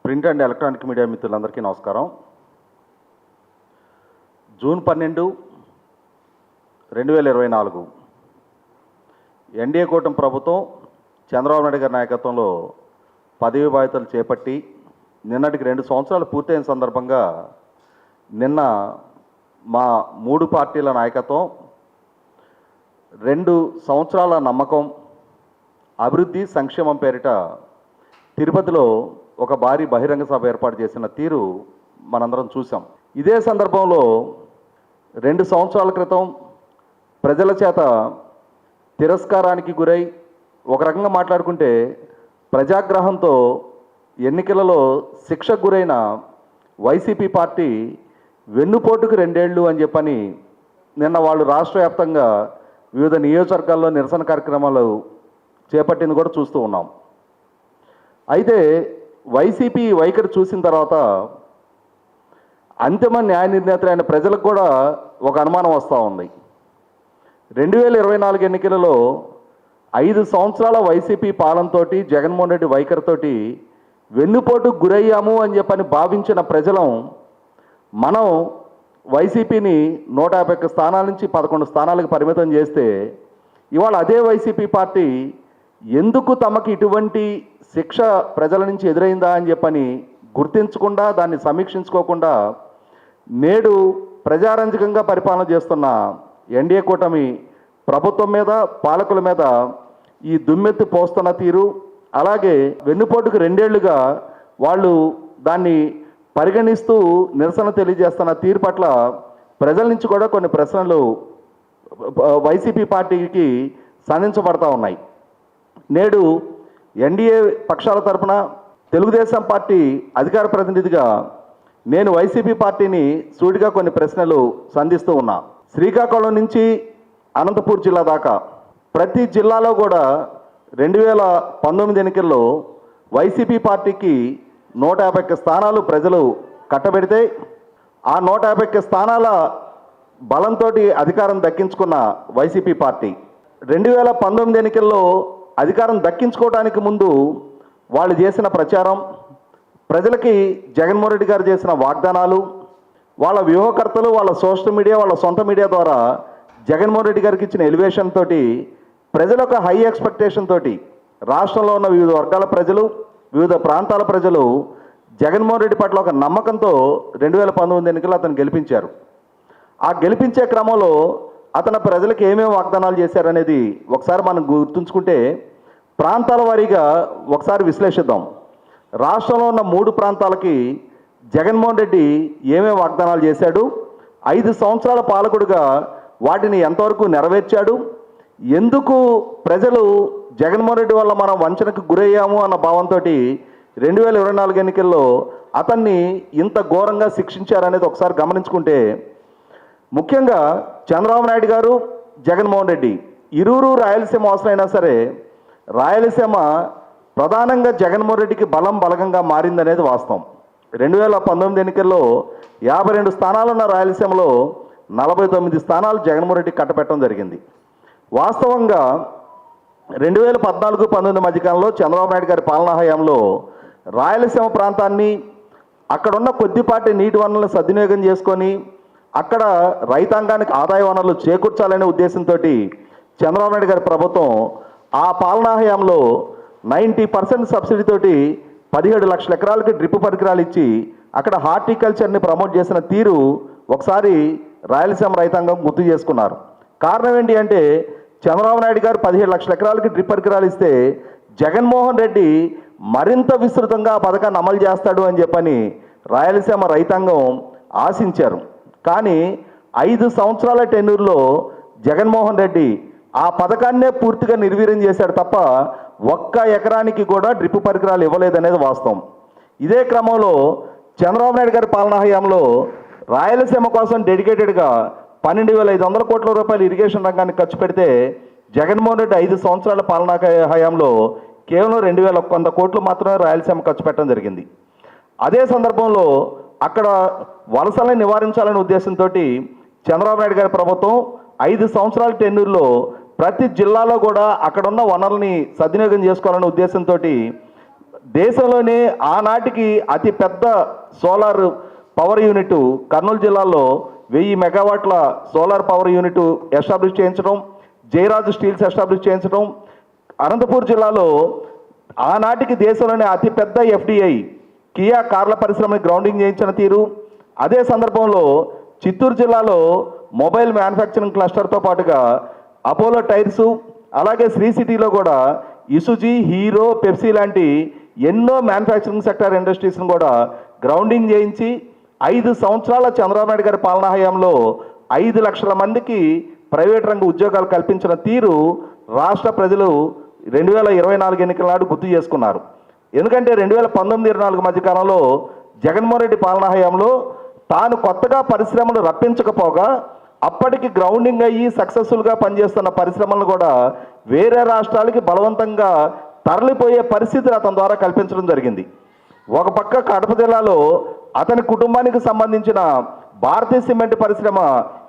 Print and electronic media మిత్రులందరికీ నమస్కారం. June 12, 2024 NDA కూటమి ప్రభుత్వం చంద్రబాబు నాయుడు గారి నాయకత్వంలో పదవి బాధ్యతలు చేపట్టి నిన్నటికి 2 సంవత్సరాలు పూర్తయిన సందర్భంగా నిన్న మా 3 పార్టీల నాయకత్వం 2 సంవత్సరాల నమ్మకం, అభివృద్ధి, సంక్షేమం పేరిట తిరుపతిలో ఒక భారీ బహిరంగ సభ ఏర్పాటు చేసిన తీరు మనందరం చూసాం. ఇదే సందర్భంలో 2 సంవత్సరాల క్రితం ప్రజల చేత తిరస్కారానికి గురై ఒక రకంగా మాట్లాడుకుంటే ప్రజాగ్రహంతో ఎన్నికలలో శిక్షకు గురైన వైసీపీ పార్టీ వెన్నుపోటుకు 2 ఏళ్ళు అని చెప్పని నిన్న వాళ్ళు రాష్ట్ర వ్యాప్తంగా వివిధ నియోజకవర్గాల్లో నిరసన కార్యక్రమాలు చేపట్టింది కూడా చూస్తూ ఉన్నాం. అయితే వైసీపీ వైఖరి చూసిన తర్వాత అంతిమ న్యాయ నిర్ణేతలైన ప్రజలకు కూడా ఒక అనుమానం వస్తూ ఉంది. 2024 ఎన్నికలలో 5 సంవత్సరాల వైసీపీ పాలనతోటి, జగన్మోహన్ రెడ్డి వైఖరితోటి వెన్నుపోటుకు గురయ్యాము అని చెప్పని భావించిన ప్రజలం మనం వైసీపీని 151 స్థానాల నుంచి 11 స్థానాలకు పరిమితం చేస్తే ఇవాళ అదే వైసీపీ పార్టీ ఎందుకు తమకు ఇటువంటి శిక్ష ప్రజల నుంచి ఎదురైందా అని చెప్పని గుర్తించకుండా, దాన్ని సమీక్షించుకోకుండా నేడు ప్రజారంజకంగా పరిపాలన చేస్తున్న ఎన్డీఏ కూటమి ప్రభుత్వం మీద, పాలకుల మీద ఈ దుమ్మెత్తి పోస్తున్న తీరు, అలాగే వెన్నుపోటుకు 2 ఏళ్లుగా వాళ్ళు దాన్ని పరిగణిస్తూ నిరసన తెలియజేస్తున్న తీరు పట్ల ప్రజల నుంచి కూడా కొన్ని ప్రశ్నలు వైసీపీ పార్టీకి సంధించబడతా ఉన్నాయి. నేడు ఎన్డీఏ పక్షాల తరఫున తెలుగుదేశం పార్టీ అధికార ప్రతినిధిగా నేను వైసీపీ పార్టీని సూటిగా కొన్ని ప్రశ్నలు సంధిస్తూ ఉన్నా. శ్రీకాకుళం నుంచి అనంతపూర్ జిల్లా దాకా ప్రతి జిల్లాలో కూడా 2019 ఎన్నికల్లో వైసీపీ పార్టీకి 151 స్థానాలు ప్రజలు కట్టబెడితే ఆ 151 స్థానాల బలంతో అధికారం దక్కించుకున్న వైసీపీ పార్టీ 2019 ఎన్నికల్లో అధికారం దక్కించుకోవడానికి ముందు వాళ్ళు చేసిన ప్రచారం, ప్రజలకి జగన్మోహన్ రెడ్డి గారు చేసిన వాగ్దానాలు, వాళ్ళ వ్యూహకర్తలు వాళ్ళ సోషల్ మీడియా, వాళ్ళ సొంత మీడియా ద్వారా జగన్మోహన్ రెడ్డి గారికి ఇచ్చిన ఎలివేషన్ తోటి ప్రజలకు హై ఎక్స్పెక్టేషన్ తోటి రాష్ట్రంలో ఉన్న వివిధ వర్గాల ప్రజలు, వివిధ ప్రాంతాల ప్రజలు జగన్మోహన్ రెడ్డి పట్ల ఒక నమ్మకంతో 2019 ఎన్నికల్లో అతను గెలిపించారు. ఆ గెలిపించే క్రమంలో అతను ప్రజలకు ఏమేమి వాగ్దానాలు చేశారనేది ఒకసారి మనం గుర్తుంచుకుంటే ప్రాంతాల వారీగా ఒకసారి విశ్లేషిద్దాం. రాష్ట్రంలో ఉన్న 3 ప్రాంతాలకి జగన్మోహన్ రెడ్డి ఏమేమి వాగ్దానాలు చేశాడు, 5 సంవత్సరాల పాలకుడుగా వాటిని ఎంతవరకు నెరవేర్చాడు, ఎందుకు ప్రజలు జగన్మోహన్ రెడ్డి వల్ల మనం వంచనకు గురయ్యాము అన్న భావంతో 2024 ఎన్నికల్లో అతన్ని ఇంత ఘోరంగా శిక్షించారనేది ఒకసారి గమనించుకుంటే, ముఖ్యంగా చంద్రబాబు నాయుడు గారు, జగన్మోహన్ రెడ్డి ఇరువురు రాయలసీమ వాసులైనా సరే రాయలసీమ ప్రధానంగా జగన్మోహన్ రెడ్డికి బలంగా మారిందనేది వాస్తవం. 2019 ఎన్నికల్లో 52 స్థానాలున్న రాయలసీమలో 49 స్థానాలు జగన్మోహన్ రెడ్డికి కట్టబెట్టడం జరిగింది. వాస్తవంగా 2014-19 మధ్యకాలంలో చంద్రబాబు నాయుడు గారి పాలనా హయాంలో రాయలసీమ ప్రాంతాన్ని, అక్కడున్న కొద్దిపాటి నీటి వనరులను సద్వినియోగం చేసుకొని అక్కడ రైతాంగానికి ఆదాయ వనరులు చేకూర్చాలనే ఉద్దేశంతో చంద్రబాబు నాయుడు గారి ప్రభుత్వం ఆ పాలనా హయాంలో 90% సబ్సిడీతోటి 17 లక్షల ఎకరాలకి డ్రిప్ పరికరాలు ఇచ్చి అక్కడ హార్టికల్చర్ని ప్రమోట్ చేసిన తీరు ఒకసారి రాయలసీమ రైతాంగం గుర్తు చేసుకున్నారు. కారణం ఏంటి అంటే చంద్రబాబు నాయుడు గారు 17 లక్షల ఎకరాలకి డ్రిప్ పరికరాలు ఇస్తే జగన్మోహన్ రెడ్డి మరింత విస్తృతంగా ఆ పథకాన్ని అమలు చేస్తాడు అని చెప్పని రాయలసీమ రైతాంగం ఆశించారు. కానీ 5 సంవత్సరాల టెన్యూర్లో జగన్మోహన్ రెడ్డి ఆ పథకాన్నే పూర్తిగా నిర్వీర్యం చేశాడు తప్ప 1 ఎకరానికి కూడా డ్రిప్ పరికరాలు ఇవ్వలేదనేది వాస్తవం. ఇదే క్రమంలో చంద్రబాబు నాయుడు గారి పాలనా హయాంలో రాయలసీమ కోసం డెడికేటెడ్గా 12,500 కోట్ల రూపాయలు ఇరిగేషన్ రంగానికి ఖర్చు పెడితే జగన్మోహన్ రెడ్డి 5 సంవత్సరాల పాలనా హయాంలో కేవలం 2,100 కోట్లు మాత్రమే రాయలసీమ ఖర్చు పెట్టడం జరిగింది. అదే సందర్భంలో అక్కడ వలసలను నివారించాలనే ఉద్దేశంతో చంద్రబాబు నాయుడు గారి ప్రభుత్వం 5 సంవత్సరాల టెన్యూర్లో ప్రతి జిల్లాలో కూడా అక్కడున్న వనరుల్ని సద్వినియోగం చేసుకోవాలనే ఉద్దేశంతో దేశంలోనే ఆనాటికి అతి పెద్ద సోలార్ పవర్ యూనిట్ కర్నూలు జిల్లాలో 1000 మెగావాట్ల సోలార్ పవర్ యూనిట్ ఎస్టాబ్లిష్ చేయించడం, జయరాజు స్టీల్స్ ఎస్టాబ్లిష్ చేయించడం, అనంతపూర్ జిల్లాలో ఆనాటికి దేశంలోనే అతిపెద్ద ఎఫ్డిఐ కియా కార్ల పరిశ్రమని గ్రౌండింగ్ చేయించిన తీరు. అదే సందర్భంలో చిత్తూరు జిల్లాలో మొబైల్ మ్యానుఫ్యాక్చరింగ్ క్లస్టర్తో పాటుగా అపోలో టైర్సు, అలాగే శ్రీ సిటీలో కూడా ఇసుజీ, హీరో, పెప్సీ లాంటి ఎన్నో మ్యానుఫ్యాక్చరింగ్ సెక్టర్ ఇండస్ట్రీస్ను కూడా గ్రౌండింగ్ చేయించి 5 సంవత్సరాల చంద్రబాబు నాయుడు గారి పాలనా హయాంలో 5 లక్షల మందికి ప్రైవేట్ రంగ ఉద్యోగాలు కల్పించిన తీరు రాష్ట్ర ప్రజలు 2024 ఎన్నికల నాడు గుర్తు చేసుకున్నారు. ఎందుకంటే 2019-24 మధ్యకాలంలో జగన్మోహన్ రెడ్డి పాలనా హయాంలో తాను కొత్తగా పరిశ్రమలు రప్పించకపోగా అప్పటికి గ్రౌండింగ్ అయ్యి సక్సెస్ఫుల్గా పనిచేస్తున్న పరిశ్రమలను కూడా వేరే రాష్ట్రాలకి బలవంతంగా తరలిపోయే పరిస్థితిని అతని ద్వారా కల్పించడం జరిగింది. ఒక పక్క కడప జిల్లాలో అతని కుటుంబానికి సంబంధించిన భారతీయ సిమెంట్ పరిశ్రమ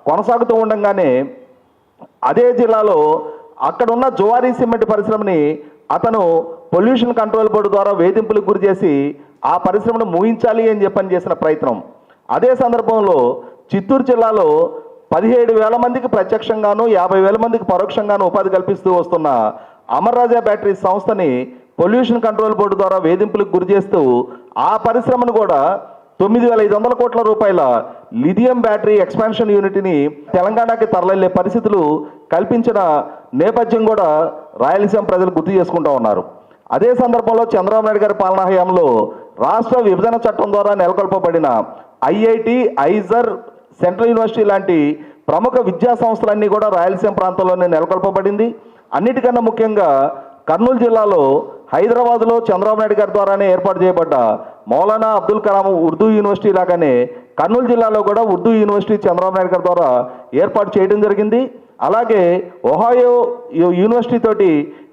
కొనసాగుతూ ఉండగానే అదే జిల్లాలో అక్కడున్న జువారీ సిమెంట్ పరిశ్రమని అతను పొల్యూషన్ కంట్రోల్ బోర్డు ద్వారా వేధింపులకు గురి చేసి ఆ పరిశ్రమను ముగించాలి అని చెప్పని చేసిన ప్రయత్నం. అదే సందర్భంలో చిత్తూరు జిల్లాలో 17,000 మందికి ప్రత్యక్షంగాను 50,000 మందికి పరోక్షంగాను ఉపాధి కల్పిస్తూ వస్తున్న అమర్ రాజా బ్యాటరీస్ సంస్థని పొల్యూషన్ కంట్రోల్ బోర్డు ద్వారా వేధింపులకు గురి చేస్తూ ఆ పరిశ్రమను కూడా 9,500 కోట్ల రూపాయల లిథియం బ్యాటరీ ఎక్స్పాన్షన్ యూనిట్ని తెలంగాణకి తరలిల్లే పరిస్థితులు కల్పించిన నేపథ్యం కూడా రాయలసీమ ప్రజలు గుర్తు చేసుకుంటూ ఉన్నారు. అదే సందర్భంలో చంద్రబాబు నాయుడు గారి పాలనా హయాంలో రాష్ట్ర విభజన చట్టం ద్వారా నెలకొల్పబడిన ఐఐటి, ఐజర్, సెంట్రల్ యూనివర్సిటీ లాంటి ప్రముఖ విద్యా సంస్థలన్నీ కూడా రాయలసీమ ప్రాంతంలోనే నెలకొల్పబడింది. అన్నిటికన్నా ముఖ్యంగా కర్నూలు జిల్లాలో హైదరాబాద్లో చంద్రబాబు నాయుడు గారి ద్వారానే ఏర్పాటు చేయబడ్డ మౌలానా అబ్దుల్ కలాం ఉర్దూ యూనివర్సిటీ లాగానే కర్నూలు జిల్లాలో కూడా ఉర్దూ యూనివర్సిటీ చంద్రబాబు నాయుడు గారి ద్వారా ఏర్పాటు చేయడం జరిగింది. అలాగే ఒహాయో యూనివర్సిటీ తోటి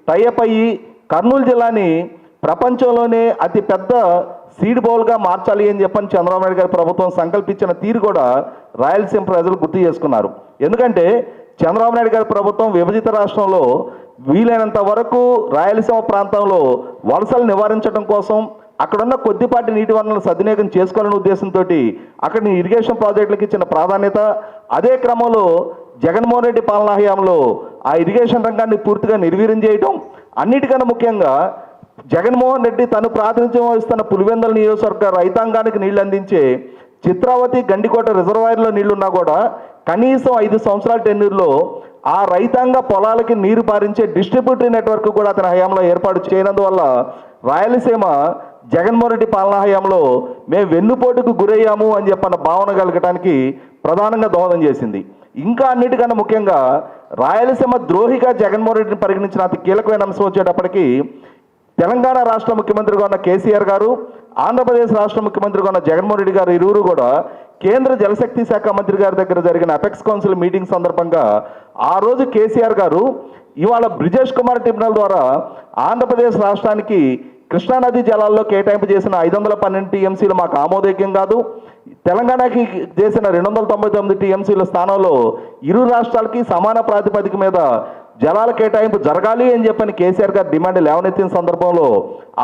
టైఅప్ అయ్యి కర్నూలు జిల్లాని ప్రపంచంలోనే అతి పెద్ద సీడ్ బౌల్గా మార్చాలి అని చెప్పని చంద్రబాబు నాయుడు గారి ప్రభుత్వం సంకల్పించిన తీరు కూడా రాయలసీమ ప్రజలు గుర్తు చేసుకున్నారు. ఎందుకంటే చంద్రబాబు నాయుడు గారి ప్రభుత్వం విభజిత రాష్ట్రంలో వీలైనంత వరకు రాయలసీమ ప్రాంతంలో వలసలు నివారించడం కోసం అక్కడున్న కొద్దిపాటి నీటి వనరులను సద్వినియోగం చేసుకోవాలనే ఉద్దేశంతో అక్కడ ఇరిగేషన్ ప్రాజెక్టులకు ఇచ్చిన ప్రాధాన్యత, అదే క్రమంలో జగన్మోహన్ రెడ్డి పాలనా హయాంలో ఆ ఇరిగేషన్ రంగాన్ని పూర్తిగా నిర్వీర్యం చేయడం, అన్నిటికన్నా ముఖ్యంగా జగన్మోహన్ రెడ్డి తను ప్రాతినిధ్యం వహిస్తున్న పులివెందుల నియోజకవర్గ రైతాంగానికి నీళ్లు అందించే చిత్రావతి, గండికోట రిజర్వాయర్లో నీళ్లున్నా కూడా కనీసం 5 సంవత్సరాల టెన్యూర్లో ఆ రైతాంగ పొలాలకి నీరు పారించే డిస్ట్రిబ్యూటరీ నెట్వర్క్ కూడా అతని హయాంలో ఏర్పాటు చేయనందువల్ల రాయలసీమ జగన్మోహన్ రెడ్డి పాలనా హయాంలో మేము వెన్నుపోటుకు గురయ్యాము అని చెప్పన్న భావన కలగటానికి ప్రధానంగా దోహదం చేసింది. ఇంకా అన్నిటికన్నా ముఖ్యంగా రాయలసీమ ద్రోహిగా జగన్మోహన్ రెడ్డిని పరిగణించిన అతి కీలకమైన అంశం వచ్చేటప్పటికి తెలంగాణ రాష్ట్ర ముఖ్యమంత్రిగా ఉన్న కేసీఆర్ గారు, ఆంధ్రప్రదేశ్ రాష్ట్ర ముఖ్యమంత్రిగా ఉన్న జగన్మోహన్ రెడ్డి గారు ఇరువురు కూడా కేంద్ర జలశక్తి శాఖ మంత్రి గారి దగ్గర జరిగిన అపెక్స్ కౌన్సిల్ మీటింగ్ సందర్భంగా ఆ రోజు కేసీఆర్ గారు ఇవాళ బ్రిజేష్ కుమార్ ట్రిబ్యునల్ ద్వారా ఆంధ్రప్రదేశ్ రాష్ట్రానికి కృష్ణానది జలాల్లో కేటాయింపు చేసిన 512 టీఎంసీలు మాకు ఆమోదయోగ్యం కాదు, తెలంగాణకి చేసిన 299 టీఎంసీల స్థానంలో ఇరు రాష్ట్రాలకి సమాన ప్రాతిపదిక మీద జలాల కేటాయింపు జరగాలి అని చెప్పని కేసీఆర్ గారు డిమాండ్ లేవనెత్తిన సందర్భంలో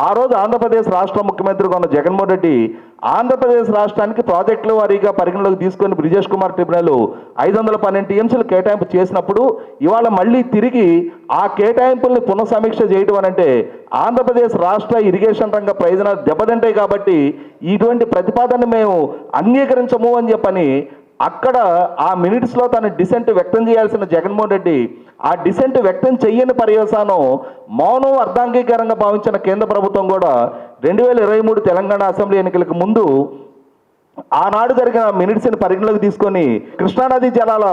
ఆ రోజు ఆంధ్రప్రదేశ్ రాష్ట్ర ముఖ్యమంత్రిగా ఉన్న జగన్మోహన్ రెడ్డి ఆంధ్రప్రదేశ్ రాష్ట్రానికి ప్రాజెక్టుల వారీగా పరిగణలోకి తీసుకొని బ్రిజేష్ కుమార్ ట్రిబ్యునల్ 512 టీఎంసీలు కేటాయింపు చేసినప్పుడు ఇవాళ మళ్ళీ తిరిగి ఆ కేటాయింపుల్ని పునఃసమీక్ష చేయడం అనంటే ఆంధ్రప్రదేశ్ రాష్ట్ర ఇరిగేషన్ రంగ ప్రయోజనాలు దెబ్బతింటాయి కాబట్టి ఇటువంటి ప్రతిపాదన మేము అంగీకరించము అని చెప్పని అక్కడ ఆ మినిట్స్లో తన డిసెంట్ వ్యక్తం చేయాల్సిన జగన్మోహన్ రెడ్డి ఆ డిసెంట్ వ్యక్తం చెయ్యని పర్యవసానం మౌనం అర్ధాంగీకారంగా భావించిన కేంద్ర ప్రభుత్వం కూడా 2023 తెలంగాణ అసెంబ్లీ ఎన్నికలకు ముందు ఆనాడు జరిగిన మినిట్స్ని పరిగణలోకి తీసుకొని కృష్ణానది జలాల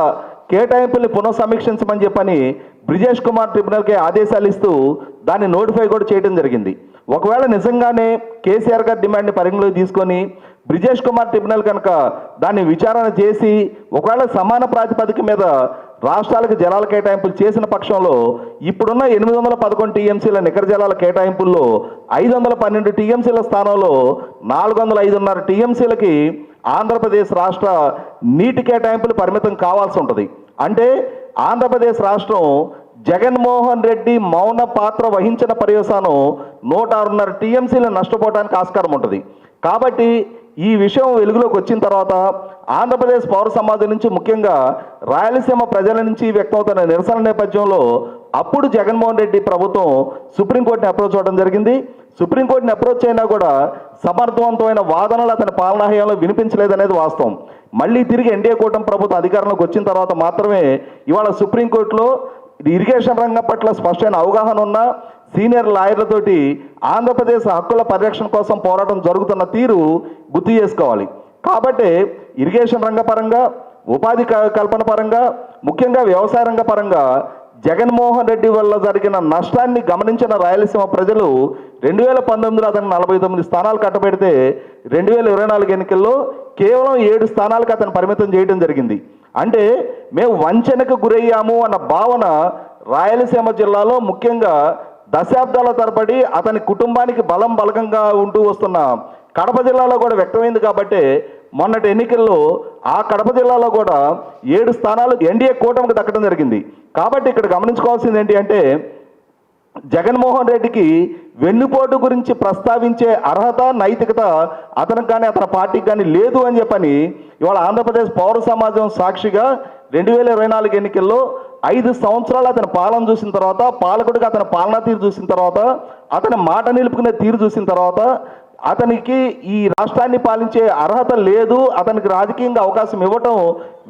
కేటాయింపుల్ని పునఃసమీక్షించమని చెప్పని బ్రిజేష్ కుమార్ ట్రిబ్యునల్కి ఆదేశాలు ఇస్తూ దాన్ని నోటిఫై కూడా చేయడం జరిగింది. ఒకవేళ నిజంగానే కేసీఆర్ గారి డిమాండ్ని పరిగణలోకి తీసుకొని బ్రిజేష్ కుమార్ ట్రిబ్యునల్ కనుక దాన్ని విచారణ చేసి ఒకవేళ సమాన ప్రాతిపదిక మీద రాష్ట్రాలకు జలాల కేటాయింపులు చేసిన పక్షంలో ఇప్పుడున్న 811 టీఎంసీల నికర జలాల కేటాయింపుల్లో 512 టీఎంసీల స్థానంలో 405.5 టీఎంసీలకి ఆంధ్రప్రదేశ్ రాష్ట్ర నీటి కేటాయింపులు పరిమితం కావాల్సి ఉంటుంది. అంటే ఆంధ్రప్రదేశ్ రాష్ట్రం జగన్మోహన్ రెడ్డి మౌన పాత్ర వహించిన పర్యవసానం 106.5 టీఎంసీలు నష్టపోవడానికి ఆస్కారం ఉంటుంది. కాబట్టి ఈ విషయం వెలుగులోకి వచ్చిన తర్వాత ఆంధ్రప్రదేశ్ పౌర సమాజం నుంచి, ముఖ్యంగా రాయలసీమ ప్రజల నుంచి వ్యక్తమవుతున్న నిరసన నేపథ్యంలో అప్పుడు జగన్మోహన్ రెడ్డి ప్రభుత్వం సుప్రీంకోర్టుని అప్రోచ్ అవ్వడం జరిగింది. సుప్రీంకోర్టుని అప్రోచ్ అయినా కూడా సమర్థవంతమైన వాదనలు అతని పాలనా హయాంలో వినిపించలేదనేది వాస్తవం. మళ్ళీ తిరిగి ఎన్డీఏ కూటమి ప్రభుత్వం అధికారంలోకి వచ్చిన తర్వాత మాత్రమే ఇవాళ సుప్రీంకోర్టులో ఇరిగేషన్ రంగం పట్ల స్పష్టమైన అవగాహన ఉన్న సీనియర్ లాయర్లతోటి ఆంధ్రప్రదేశ్ హక్కుల పరిరక్షణ కోసం పోరాటం జరుగుతున్న తీరు గుర్తు చేసుకోవాలి. కాబట్టి ఇరిగేషన్ రంగ పరంగా, ఉపాధి కల్పన పరంగా, ముఖ్యంగా వ్యవసాయ రంగ పరంగా జగన్మోహన్ రెడ్డి వల్ల జరిగిన నష్టాన్ని గమనించిన రాయలసీమ ప్రజలు 2019లో అతను 49 స్థానాలు కట్టబెడితే 2024 ఎన్నికల్లో కేవలం 7 స్థానాలకు అతను పరిమితం చేయడం జరిగింది. అంటే మేము వంచనకు గురయ్యాము అన్న భావన రాయలసీమ జిల్లాలో ముఖ్యంగా దశాబ్దాల తరబడి అతని కుటుంబానికి బలకంగా ఉంటూ వస్తున్న కడప జిల్లాలో కూడా వ్యక్తమైంది. కాబట్టి మొన్నటి ఎన్నికల్లో ఆ కడప జిల్లాలో కూడా 7 స్థానాలు ఎన్డీఏ కూటమికి దక్కడం జరిగింది. కాబట్టి ఇక్కడ గమనించుకోవాల్సింది ఏంటి అంటే, జగన్మోహన్ రెడ్డికి వెన్నుపోటు గురించి ప్రస్తావించే అర్హత, నైతికత అతనికి కానీ అతని పార్టీకి కానీ లేదు అని చెప్పని ఇవాళ ఆంధ్రప్రదేశ్ పౌర సమాజం సాక్షిగా 2024 ఎన్నికల్లో 5 సంవత్సరాలు అతని పాలన చూసిన తర్వాత, పాలకుడిగా అతని పాలనా తీరు చూసిన తర్వాత, అతని మాట నిలుపుకునే తీరు చూసిన తర్వాత అతనికి ఈ రాష్ట్రాన్ని పాలించే అర్హత లేదు, అతనికి రాజకీయంగా అవకాశం ఇవ్వటం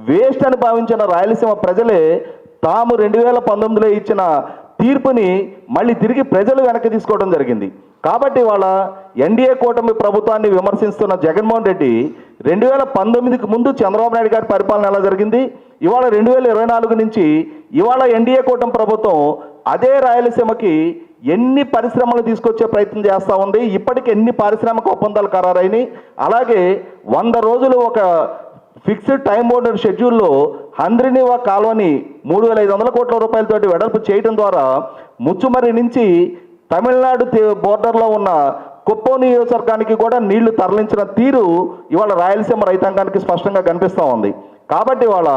వేస్ట్ అని భావించిన రాయలసీమ ప్రజలే తాము 2019లో ఇచ్చిన తీర్పుని మళ్ళీ తిరిగి ప్రజలు వెనక్కి తీసుకోవడం జరిగింది. కాబట్టి వాళ్ళ ఎన్డీఏ కూటమి ప్రభుత్వాన్ని విమర్శిస్తున్న జగన్మోహన్ రెడ్డి 2019కి ముందు చంద్రబాబు నాయుడు గారి పరిపాలన ఎలా జరిగింది, ఇవాళ 2024 నుంచి ఇవాళ ఎన్డీఏ కూటమి ప్రభుత్వం అదే రాయలసీమకి ఎన్ని పరిశ్రమలు తీసుకొచ్చే ప్రయత్నం చేస్తూ ఉంది, ఇప్పటికి ఎన్ని పారిశ్రామిక ఒప్పందాలు ఖరారైనాయి, అలాగే 100 రోజులు ఒక ఫిక్స్డ్ టైం బౌండెడ్ షెడ్యూల్లో హంద్రినీవా కాలువని 3,500 కోట్ల రూపాయలతోటి వెడల్పు చేయడం ద్వారా ముచ్చుమర్రి నుంచి తమిళనాడు బోర్డర్లో ఉన్న కుప్పం నియోజకవర్గానికి కూడా నీళ్లు తరలించిన తీరు ఇవాళ రాయలసీమ రైతాంగానికి స్పష్టంగా కనిపిస్తూ ఉంది. కాబట్టి ఇవాళ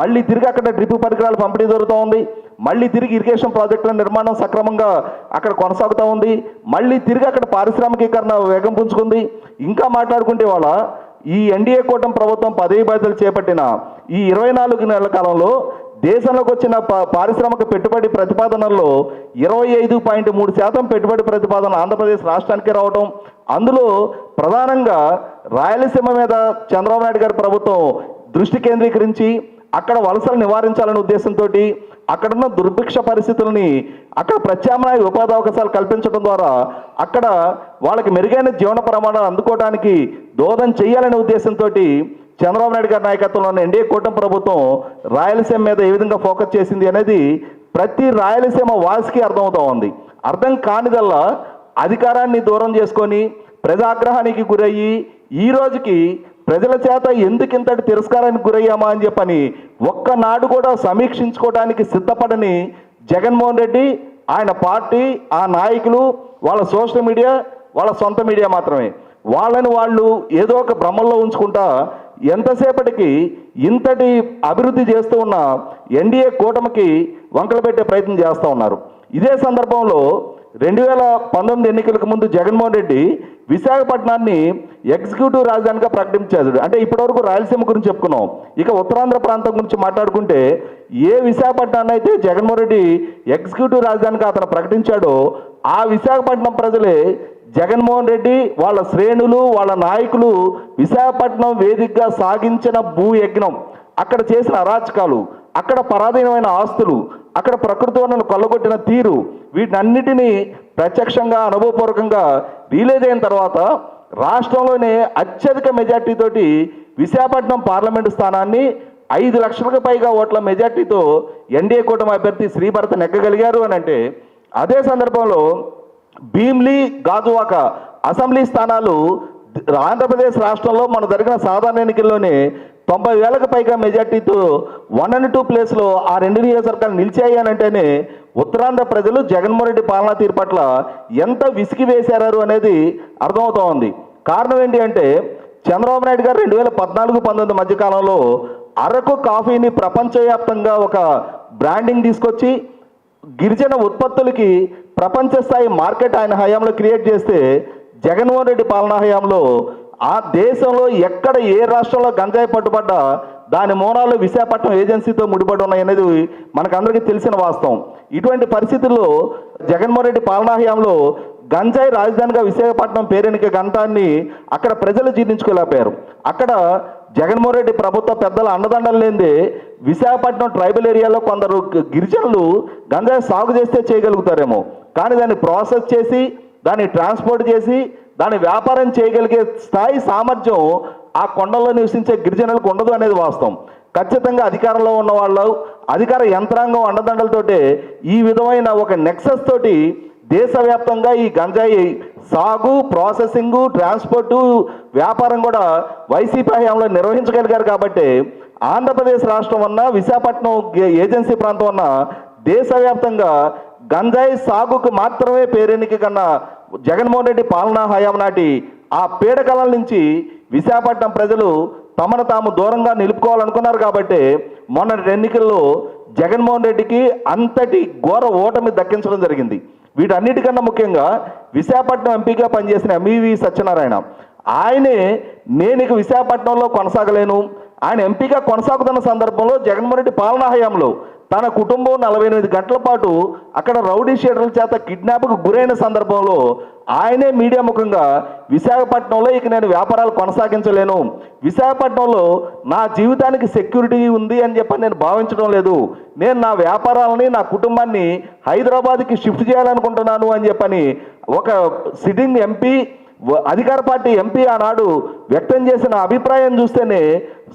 మళ్ళీ తిరిగి అక్కడ డ్రిప్ పరికరాలు పంపిణీ జరుగుతూ ఉంది, మళ్ళీ తిరిగి ఇరిగేషన్ ప్రాజెక్టుల నిర్మాణం సక్రమంగా అక్కడ కొనసాగుతూ ఉంది, మళ్ళీ తిరిగి అక్కడ పారిశ్రామికీకరణ వేగం పుంజుకుంది. ఇంకా మాట్లాడుకుంటే ఇవాళ ఈ ఎన్డీఏ కూటమి ప్రభుత్వం పదవి బాధ్యతలు చేపట్టిన ఈ 24 నెలల కాలంలో దేశంలోకి వచ్చిన పారిశ్రామిక పెట్టుబడి ప్రతిపాదనల్లో 25.3% పెట్టుబడి ప్రతిపాదన ఆంధ్రప్రదేశ్ రాష్ట్రానికి రావడం, అందులో ప్రధానంగా రాయలసీమ మీద చంద్రబాబు నాయుడు గారి ప్రభుత్వం దృష్టి కేంద్రీకరించి అక్కడ వలసలు నివారించాలనే ఉద్దేశంతో అక్కడున్న దుర్భిక్ష పరిస్థితులని అక్కడ ప్రత్యామ్నాయ ఉపాధి అవకాశాలు కల్పించడం ద్వారా అక్కడ వాళ్ళకి మెరుగైన జీవన ప్రమాణాలు అందుకోవడానికి దోహదం చేయాలనే ఉద్దేశంతో చంద్రబాబు నాయుడు గారి నాయకత్వంలోని ఎన్డీఏ కూటమి ప్రభుత్వం రాయలసీమ మీద ఏ విధంగా ఫోకస్ చేసింది అనేది ప్రతి రాయలసీమ వాసికి అర్థమవుతూ ఉంది. అర్థం కానిదల్లా అధికారాన్ని దూరం చేసుకొని ప్రజాగ్రహానికి గురయ్యి ఈ రోజుకి ప్రజల చేత ఎందుకింతటి తిరస్కారానికి గురయ్యామా అని చెప్పని ఒక్కనాడు కూడా సమీక్షించుకోవడానికి సిద్ధపడని జగన్మోహన్ రెడ్డి, ఆయన పార్టీ, ఆ నాయకులు, వాళ్ళ సోషల్ మీడియా, వాళ్ళ సొంత మీడియా మాత్రమే వాళ్ళని వాళ్ళు ఏదో ఒక భ్రమంలో ఉంచుకుంటా ఎంతసేపటికి ఇంతటి అభివృద్ధి చేస్తూ ఉన్న ఎన్డీఏ కూటమికి వంకలు పెట్టే ప్రయత్నం చేస్తూ ఉన్నారు. ఇదే సందర్భంలో 2019 ఎన్నికలకు ముందు జగన్మోహన్ రెడ్డి విశాఖపట్నాన్ని ఎగ్జిక్యూటివ్ రాజధానిగా ప్రకటించాడు. అంటే ఇప్పటివరకు రాయలసీమ గురించి చెప్పుకున్నాం, ఇక ఉత్తరాంధ్ర ప్రాంతం గురించి మాట్లాడుకుంటే ఏ విశాఖపట్నాన్ని అయితే జగన్మోహన్ రెడ్డి ఎగ్జిక్యూటివ్ రాజధానిగా అతను ప్రకటించాడో ఆ విశాఖపట్నం ప్రజలే జగన్మోహన్ రెడ్డి, వాళ్ళ శ్రేణులు, వాళ్ళ నాయకులు విశాఖపట్నం వేదికగా సాగించిన భూ యజ్ఞం, అక్కడ చేసిన అరాచకాలు, అక్కడ పరాధీనమైన ఆస్తులు, అక్కడ ప్రకృతి వనరులను కొల్లగొట్టిన తీరు, వీటన్నిటినీ ప్రత్యక్షంగా అనుభవపూర్వకంగా రిలీజ్ అయిన తర్వాత రాష్ట్రంలోనే అత్యధిక మెజార్టీతోటి విశాఖపట్నం పార్లమెంటు స్థానాన్ని 5 లక్షలకు పైగా ఓట్ల మెజార్టీతో ఎన్డీఏ కూటమి అభ్యర్థి శ్రీభరత్ నెగ్గగలిగారు అని అంటే, అదే సందర్భంలో భీమ్లీ, గాజువాక అసెంబ్లీ స్థానాలు ఆంధ్రప్రదేశ్ రాష్ట్రంలో మన జరిగిన సాధారణ ఎన్నికల్లోనే 90,000కు పైగా మెజార్టీతో 1 and 2 ప్లేస్లో ఆ 2 నియోజకవర్గాలు నిలిచాయి అని అంటేనే ఉత్తరాంధ్ర ప్రజలు జగన్మోహన్ రెడ్డి పాలనా తీరు పట్ల ఎంత విసిగి వేశారు అనేది అర్థమవుతూ ఉంది. కారణం ఏంటి అంటే, చంద్రబాబు నాయుడు గారు 2014-19 మధ్యకాలంలో అరకు కాఫీని ప్రపంచవ్యాప్తంగా ఒక బ్రాండింగ్ తీసుకొచ్చి గిరిజన ఉత్పత్తులకి ప్రపంచ స్థాయి మార్కెట్ ఆయన హయాంలో క్రియేట్ చేస్తే, జగన్మోహన్ రెడ్డి పాలనా హయాంలో ఆ దేశంలో ఎక్కడ ఏ రాష్ట్రంలో గంజాయి పట్టుబడ్డా దాని మూలాలు విశాఖపట్నం ఏజెన్సీతో ముడిపడి ఉన్నాయనేది మనకందరికీ తెలిసిన వాస్తవం. ఇటువంటి పరిస్థితుల్లో జగన్మోహన్ రెడ్డి పాలనా హయాంలో గంజాయి రాజధానిగా విశాఖపట్నం పేరెనిక గంటాన్ని అక్కడ ప్రజలు జీర్ణించుకోలేకపోయారు. అక్కడ జగన్మోహన్ రెడ్డి ప్రభుత్వ పెద్దల అండదండలు లేనిదే విశాఖపట్నం ట్రైబల్ ఏరియాలో కొందరు గిరిజనులు గంజాయి సాగు చేస్తే చేయగలుగుతారేమో, కానీ దాన్ని ప్రాసెస్ చేసి దాన్ని ట్రాన్స్పోర్ట్ చేసి దాన్ని వ్యాపారం చేయగలిగే స్థాయి సామర్థ్యం ఆ కొండల్లో నివసించే గిరిజనులకు ఉండదు అనేది వాస్తవం. ఖచ్చితంగా అధికారంలో ఉన్న వాళ్ళు, అధికార యంత్రాంగం అండదండలతోటే ఈ విధమైన ఒక నెక్సస్ తోటి దేశవ్యాప్తంగా ఈ గంజాయి సాగు, ప్రాసెసింగు, ట్రాన్స్పోర్టు, వ్యాపారం కూడా వైసీపీ హయాంలో నిర్వహించగలిగారు. కాబట్టి ఆంధ్రప్రదేశ్ రాష్ట్రం అన్న, విశాఖపట్నం ఏజెన్సీ ప్రాంతం అన్న దేశవ్యాప్తంగా గంజాయి సాగుకు మాత్రమే పేరెనికి కన్నా జగన్మోహన్ రెడ్డి పాలనా హయాం నాటి ఆ పీడకలల నుంచి విశాఖపట్నం ప్రజలు తమను తాము దూరంగా నిలుపుకోవాలనుకున్నారు. కాబట్టి మొన్నటి ఎన్నికల్లో జగన్మోహన్ రెడ్డికి అంతటి ఘోర ఓటమి దక్కించడం జరిగింది. వీటన్నిటికన్నా ముఖ్యంగా విశాఖపట్నం ఎంపీగా పనిచేసిన ఎంఈవి సత్యనారాయణ, ఆయనే నేను ఇక విశాఖపట్నంలో కొనసాగలేను, ఆయన ఎంపీగా కొనసాగుతున్న సందర్భంలో జగన్మోహన్ రెడ్డి పాలనా హయాంలో తన కుటుంబం 48 గంటల పాటు అక్కడ రౌడీ షీటర్ల చేత కిడ్నాప్కు గురైన సందర్భంలో ఆయనే మీడియా ముఖంగా విశాఖపట్నంలో ఇక నేను వ్యాపారాలు కొనసాగించలేను, విశాఖపట్నంలో నా జీవితానికి సెక్యూరిటీ ఉంది అని చెప్పి నేను భావించడం లేదు, నేను నా వ్యాపారాలని, నా కుటుంబాన్ని హైదరాబాద్కి షిఫ్ట్ చేయాలనుకుంటున్నాను అని చెప్పని ఒక సిట్టింగ్ ఎంపీ, అధికార పార్టీ ఎంపీ ఆనాడు వ్యక్తం చేసిన అభిప్రాయం చూస్తేనే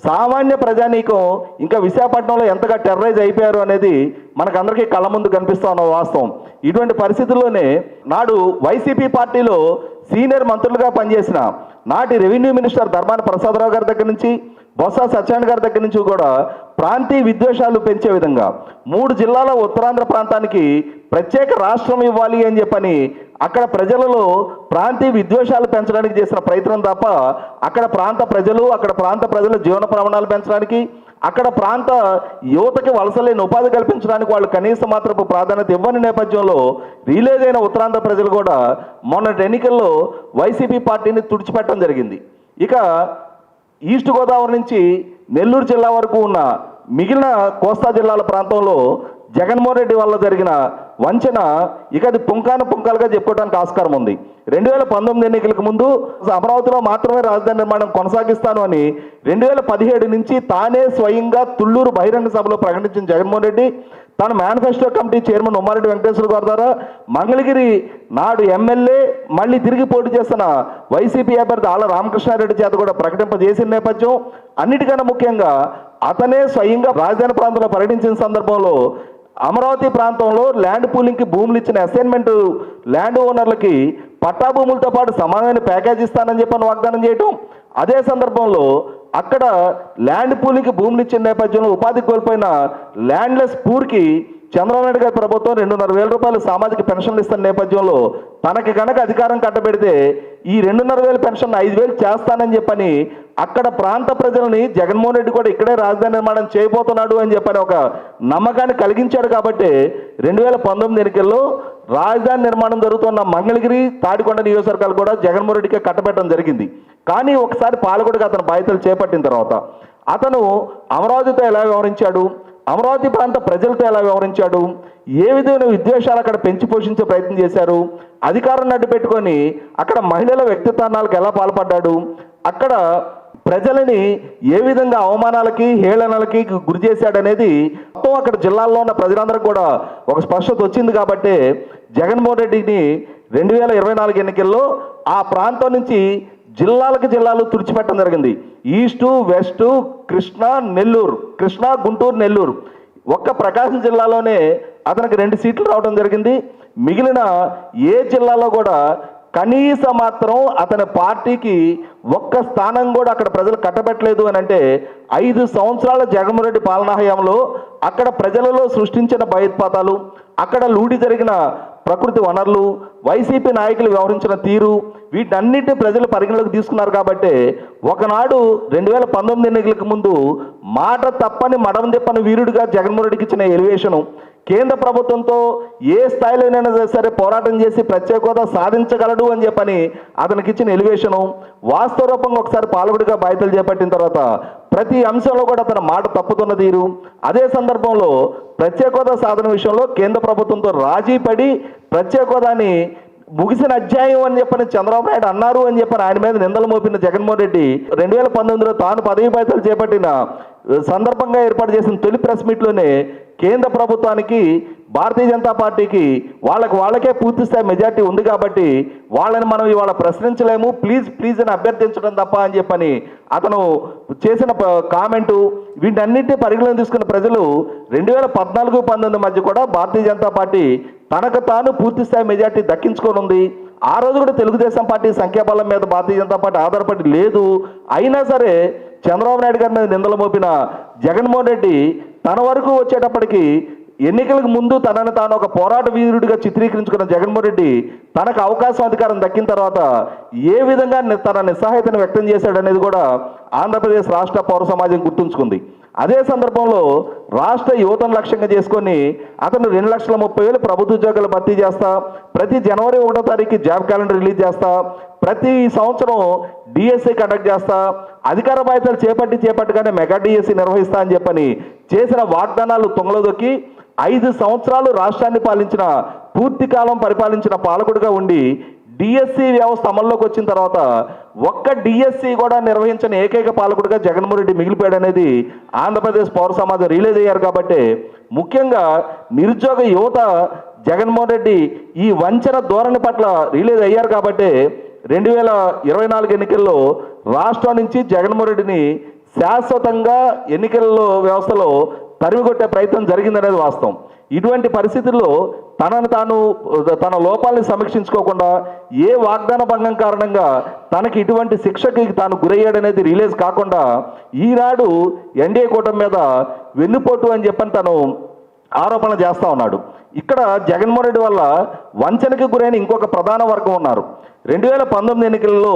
సామాన్య ప్రజానీకం ఇంకా విశాఖపట్నంలో ఎంతగా టెర్రరైజ్ అయిపోయారు అనేది మనకందరికీ కళ్ళ ముందు కనిపిస్తూ ఉన్న వాస్తవం. ఇటువంటి పరిస్థితుల్లోనే నాడు వైసీపీ పార్టీలో సీనియర్ మంత్రులుగా పనిచేసిన నాటి రెవెన్యూ మినిస్టర్ ధర్మాన ప్రసాదరావు గారి దగ్గర నుంచి, బొత్స సత్యనారాయణ గారి దగ్గర నుంచి కూడా ప్రాంతీయ విద్వేషాలు పెంచే విధంగా 3 జిల్లాల ఉత్తరాంధ్ర ప్రాంతానికి ప్రత్యేక రాష్ట్రం ఇవ్వాలి అని చెప్పని అక్కడ ప్రజలలో ప్రాంతీయ విద్వేషాలు పెంచడానికి చేసిన ప్రయత్నం తప్ప అక్కడ ప్రాంత ప్రజల జీవన ప్రమాణాలు పెంచడానికి, అక్కడ ప్రాంత యువతకి వలసలేని ఉపాధి కల్పించడానికి వాళ్ళు కనీస మాత్రపు ప్రాధాన్యత ఇవ్వని నేపథ్యంలో రిలీజ్ అయిన ఉత్తరాంధ్ర ప్రజలు కూడా మొన్నటి ఎన్నికల్లో వైసీపీ పార్టీని తుడిచిపెట్టడం జరిగింది. ఇక ఈస్ట్ గోదావరి నుంచి నెల్లూరు జిల్లా వరకు ఉన్న మిగిలిన కోస్తా జిల్లాల ప్రాంతంలో జగన్మోహన్ రెడ్డి వల్ల జరిగిన వంచన ఇక అది పుంకాలుగా చెప్పుకోవడానికి ఆస్కారం ఉంది. 2019 ఎన్నికలకు ముందు అమరావతిలో మాత్రమే రాజధాని నిర్మాణం కొనసాగిస్తాను అని 2017 నుంచి తానే స్వయంగా తుళ్ళూరు బహిరంగ సభలో ప్రకటించిన జగన్మోహన్ రెడ్డి తన manifesto committee chairman Ummareddy Venkateswara గారి ద్వారా మంగళగిరి నాడు ఎమ్మెల్యే మళ్ళీ తిరిగి పోటీ చేస్తున్న వైసీపీ అభ్యర్థి ఆళ్ల రామకృష్ణారెడ్డి చేత కూడా ప్రకటింపజేసిన నేపథ్యం, అన్నిటికన్నా ముఖ్యంగా అతనే స్వయంగా రాజధాని ప్రాంతంలో పర్యటించిన సందర్భంలో అమరావతి ప్రాంతంలో ల్యాండ్ పూలింగ్కి భూములు ఇచ్చిన అసైన్మెంట్ ల్యాండ్ ఓనర్లకి పట్టా భూములతో పాటు సమానమైన ప్యాకేజ్ ఇస్తానని చెప్పని వాగ్దానం చేయటం, అదే సందర్భంలో అక్కడ ల్యాండ్ పూలింగ్కి భూములు ఇచ్చిన నేపథ్యంలో ఉపాధి కోల్పోయిన ల్యాండ్లెస్ పూర్కి చంద్రబాబు నాయుడు గారి ప్రభుత్వం 2,500 రూపాయలు సామాజిక పెన్షన్లు ఇస్తున్న నేపథ్యంలో తనకి కనుక అధికారం కట్టబెడితే ఈ 2,500 పెన్షన్ 5,000 చేస్తానని చెప్పని అక్కడ ప్రాంత ప్రజలని జగన్మోహన్ రెడ్డి కూడా ఇక్కడే రాజధాని నిర్మాణం చేయబోతున్నాడు అని చెప్పని ఒక నమ్మకాన్ని కలిగించాడు. కాబట్టి 2019 ఎన్నికల్లో రాజధాని నిర్మాణం జరుగుతున్న మంగళగిరి, తాడికొండ నియోజకవర్గాలు కూడా జగన్మోహన్ రెడ్డికి కట్టబెట్టడం జరిగింది. కానీ ఒకసారి పాలకుడిగా అతను బాధ్యతలు చేపట్టిన తర్వాత అతను అమరావతితో ఎలా వ్యవహరించాడు, అమరావతి ప్రాంత ప్రజలతో ఎలా వ్యవహరించాడు, ఏ విధమైన విద్వేషాలు అక్కడ పెంచి పోషించే ప్రయత్నం చేశారు, అధికారాన్ని అడ్డు పెట్టుకొని అక్కడ మహిళల వ్యక్తిత్వాలకు ఎలా పాల్పడ్డాడు, అక్కడ ప్రజలని ఏ విధంగా అవమానాలకి హేళనలకి గురి చేశాడనేది మొత్తం అక్కడ జిల్లాల్లో ఉన్న ప్రజలందరికీ కూడా ఒక స్పష్టత వచ్చింది. కాబట్టి జగన్మోహన్ రెడ్డిని 2024 ఎన్నికల్లో ఆ ప్రాంతం నుంచి జిల్లాలు తుడిచిపెట్టడం జరిగింది. East, west, Krishna, Guntur, Nellore. ఒక్క ప్రకాశం జిల్లాలోనే అతనికి 2 సీట్లు రావడం జరిగింది. మిగిలిన ఏ జిల్లాలో కూడా కనీస మాత్రం అతని పార్టీకి ఒక్క స్థానం కూడా అక్కడ ప్రజలు కట్టబెట్టలేదు అని అంటే 5 సంవత్సరాల జగన్మోహన్ రెడ్డి పాలనా హయాంలో అక్కడ ప్రజలలో సృష్టించిన భయోత్పాతాలు, అక్కడ లూడి జరిగిన ప్రకృతి వనరులు, వైసీపీ నాయకులు వ్యవహరించిన తీరు, వీటన్నిటి ప్రజలు పరిగణలోకి తీసుకున్నారు కాబట్టి ఒకనాడు 2019 ఎన్నికలకు ముందు మాట తప్పని మడం తిప్పని వీరుడిగా జగన్మోహన్ రెడ్డికి ఇచ్చిన ఎలివేషను, కేంద్ర ప్రభుత్వంతో ఏ స్థాయిలోనైనా సరే పోరాటం చేసి ప్రత్యేక హోదా సాధించగలడు అని చెప్పని అతనికి ఇచ్చిన ఎలివేషను, వాస్తవ రూపంగా ఒకసారి పాలకుడిగా బాధ్యతలు చేపట్టిన తర్వాత ప్రతి అంశంలో కూడా తన మాట తప్పుతున్న తీరు, అదే సందర్భంలో ప్రత్యేక హోదా సాధన విషయంలో కేంద్ర ప్రభుత్వంతో రాజీ పడి ప్రత్యేక హోదాని ముగిసిన అధ్యాయం అని చెప్పని చంద్రబాబు నాయుడు అన్నారు అని చెప్పని ఆయన మీద నిందలు మోపిన జగన్మోహన్ రెడ్డి 2019లో తాను పదవి బాధ్యతలు చేపట్టిన సందర్భంగా ఏర్పాటు చేసిన తొలి ప్రెస్ మీట్లోనే కేంద్ర ప్రభుత్వానికి, భారతీయ జనతా పార్టీకి వాళ్ళకే పూర్తి స్థాయి మెజార్టీ ఉంది కాబట్టి వాళ్ళని మనం ఇవాళ ప్రశ్నించలేము, ప్లీజ్ అని అభ్యర్థించడం తప్ప అని చెప్పని అతను చేసిన కామెంటు, వీటన్నిటిని పరిగణలోకి తీసుకున్న ప్రజలు 2014-19 మధ్య కూడా భారతీయ జనతా పార్టీ తనకు తాను పూర్తి స్థాయి మెజార్టీ దక్కించుకొని ఉంది. ఆ రోజు కూడా తెలుగుదేశం పార్టీ సంఖ్యాబలం మీద భారతీయ జనతా పార్టీ ఆధారపడి లేదు. అయినా సరే చంద్రబాబు నాయుడు గారి మీద నిందలు మోపిన జగన్మోహన్ రెడ్డి తన వరకు వచ్చేటప్పటికి ఎన్నికలకు ముందు తనను తాను ఒక పోరాట వీరుడిగా చిత్రీకరించుకున్న జగన్మోహన్ రెడ్డి తనకు అవకాశం అధికారం దక్కిన తర్వాత ఏ విధంగా తన నిస్సహాయతను వ్యక్తం చేశాడనేది కూడా ఆంధ్రప్రదేశ్ రాష్ట్ర పౌర సమాజం గుర్తుంచుకుంది. అదే సందర్భంలో రాష్ట్ర యువతను లక్ష్యంగా చేసుకొని అతను 2,30,000 ప్రభుత్వ ఉద్యోగాలు భర్తీ చేస్తా, ప్రతి జనవరి 1వ తారీఖు జాబ్ క్యాలెండర్ రిలీజ్ చేస్తా, ప్రతి సంవత్సరం డిఎస్సి కండక్ట్ చేస్తా, అధికార బాధ్యతలు చేపట్టగానే మెగా డిఎస్సి నిర్వహిస్తా అని చెప్పని చేసిన వాగ్దానాలు తొంగలోదొక్కి 5 సంవత్సరాలు రాష్ట్రాన్ని పాలించిన, పూర్తి కాలం పరిపాలించిన పాలకుడిగా ఉండి డిఎస్సి వ్యవస్థ అమల్లోకి వచ్చిన తర్వాత ఒక్క డిఎస్సి కూడా నిర్వహించిన ఏకైక పాలకుడిగా జగన్మోహన్ రెడ్డి మిగిలిపోయాడు అనేది ఆంధ్రప్రదేశ్ పౌర సమాజం రియలైజ్ అయ్యారు. కాబట్టి ముఖ్యంగా నిరుద్యోగ యువత జగన్మోహన్ రెడ్డి ఈ వంచన ధోరణి పట్ల రియలైజ్ అయ్యారు. కాబట్టి 2024 ఎన్నికల్లో రాష్ట్రం నుంచి జగన్మోహన్ రెడ్డిని శాశ్వతంగా ఎన్నికల్లో వ్యవస్థలో తరిమికొట్టే ప్రయత్నం జరిగిందనేది వాస్తవం. ఇటువంటి పరిస్థితుల్లో తన లోపాలని సమీక్షించుకోకుండా ఏ వాగ్దాన భంగం కారణంగా తనకి ఇటువంటి శిక్షకి తాను గురయ్యాడనేది రిలీజ్ కాకుండా ఈనాడు ఎన్డీఏ కూటమి మీద వెన్నుపోటు అని చెప్పని తను ఆరోపణలు చేస్తూ ఉన్నాడు. ఇక్కడ జగన్మోహన్ రెడ్డి వల్ల వంచనకి గురైన ఇంకొక ప్రధాన వర్గం ఉన్నారు. 2019 ఎన్నికల్లో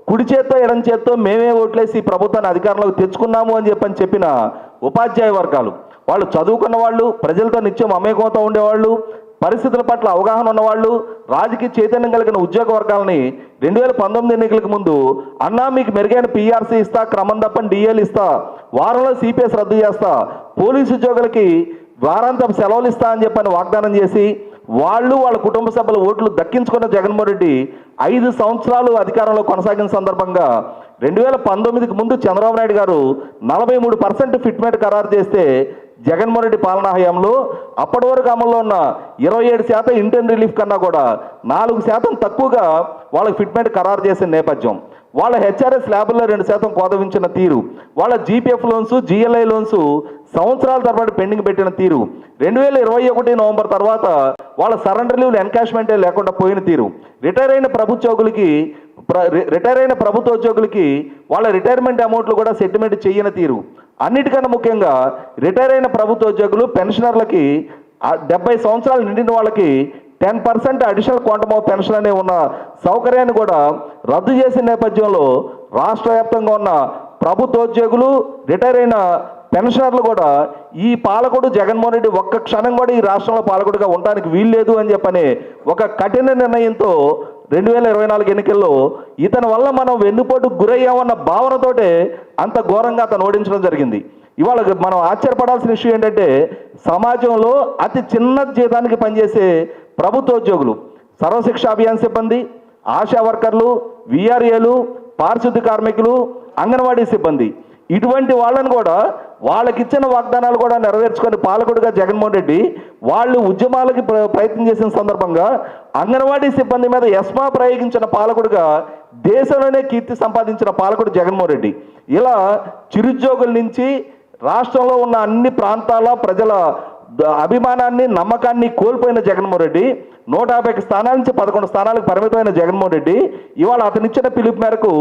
కుడి చేత్తో ఎడం చేత్తో మేమే ఓట్లేసి ప్రభుత్వాన్ని అధికారంలోకి తెచ్చుకున్నాము అని చెప్పిన ఉపాధ్యాయ వర్గాలు, వాళ్ళు చదువుకున్న వాళ్ళు, ప్రజలతో నిత్యం మమేకంతో ఉండేవాళ్ళు, పరిస్థితుల పట్ల అవగాహన ఉన్నవాళ్ళు, రాజకీయ చైతన్యం కలిగిన ఉద్యోగ వర్గాలని 2019 ఎన్నికలకు ముందు అన్నా మీకు మెరుగైన పీఆర్సీ ఇస్తా, క్రమం తప్పని డిఏలు ఇస్తా, వారంలో సిపిఎస్ రద్దు చేస్తా, పోలీసు ఉద్యోగులకి వారాంతం సెలవులు ఇస్తా అని చెప్పని వాగ్దానం చేసి వాళ్ళ కుటుంబ సభ్యుల ఓట్లు దక్కించుకున్న జగన్మోహన్ రెడ్డి 5 సంవత్సరాలు అధికారంలో కొనసాగిన సందర్భంగా 2019కి ముందు చంద్రబాబు నాయుడు గారు 43% ఫిట్మెంట్ ఖరారు చేస్తే జగన్మోహన్ రెడ్డి పాలనా హయాంలో అప్పటి వరకు అమల్లో ఉన్న 27% ఇంటర్న్ రిలీఫ్ కన్నా కూడా 4% తక్కువగా వాళ్ళకి ఫిట్మెంట్ ఖరారు చేసిన నేపథ్యం, వాళ్ళ హెచ్ఆర్ఎస్ ల్యాబుల్లో 2% కోదవించిన తీరు, వాళ్ళ జీపీఎఫ్ లోన్స్, జిఎల్ఐ లోన్స్ సంవత్సరాల తరబడి పెండింగ్ పెట్టిన తీరు, 2021 నవంబర్ తర్వాత వాళ్ళ సరెండర్ లీవ్లు ఎన్కాష్మెంటే లేకుండా పోయిన తీరు, రిటైర్ అయిన ప్రభుత్వ ఉద్యోగులకి వాళ్ళ రిటైర్మెంట్ అమౌంట్లు కూడా సెటిల్మెంట్ చేయని తీరు, అన్నిటికన్నా ముఖ్యంగా రిటైర్ అయిన ప్రభుత్వ ఉద్యోగులు పెన్షనర్లకి 70 సంవత్సరాలు నిండిన వాళ్ళకి 10% అడిషనల్ క్వాంటమ్ ఆఫ్ పెన్షన్ అనే ఉన్న సౌకర్యాన్ని కూడా రద్దు చేసిన నేపథ్యంలో రాష్ట్ర వ్యాప్తంగా ఉన్న ప్రభుత్వోద్యోగులు, రిటైర్ అయిన పెన్షనర్లు కూడా ఈ పాలకుడు జగన్మోహన్ రెడ్డి ఒక్క క్షణం కూడా ఈ రాష్ట్రంలో పాలకుడిగా ఉండడానికి వీల్లేదు అని చెప్పని ఒక కఠిన నిర్ణయంతో 2024 ఎన్నికల్లో ఇతని వల్ల మనం వెన్నుపోటు గురయ్యామన్న భావనతోటే అంత ఘోరంగా అతను ఓడించడం జరిగింది. ఇవాళ మనం ఆశ్చర్యపడాల్సిన విషయం ఏంటంటే సమాజంలో అతి చిన్న జీతానికి పనిచేసే ప్రభుత్వోద్యోగులు, సర్వశిక్ష అభియాన్ సిబ్బంది, ఆశా వర్కర్లు, విఆర్ఏలు, పారిశుద్ధ్య కార్మికులు, అంగన్వాడీ సిబ్బంది, ఇటువంటి వాళ్ళని కూడా వాళ్ళకిచ్చిన వాగ్దానాలు కూడా నెరవేర్చుకొని పాలకుడిగా జగన్మోహన్ రెడ్డి వాళ్ళు ఉద్యమాలకి ప్రయత్నం చేసిన సందర్భంగా అంగన్వాడీ సిబ్బంది మీద ఎస్మా ప్రయోగించిన పాలకుడిగా దేశంలోనే కీర్తి సంపాదించిన పాలకుడు జగన్మోహన్ రెడ్డి. ఇలా చిరుద్యోగుల నుంచి రాష్ట్రంలో ఉన్న అన్ని ప్రాంతాల ప్రజల అభిమానాన్ని, నమ్మకాన్ని కోల్పోయిన జగన్మోహన్ రెడ్డి 150 స్థానాల నుంచి 11 స్థానాలకు పరిమితమైన జగన్మోహన్ రెడ్డి ఇవాళ అతనిచ్చిన పిలుపు మేరకు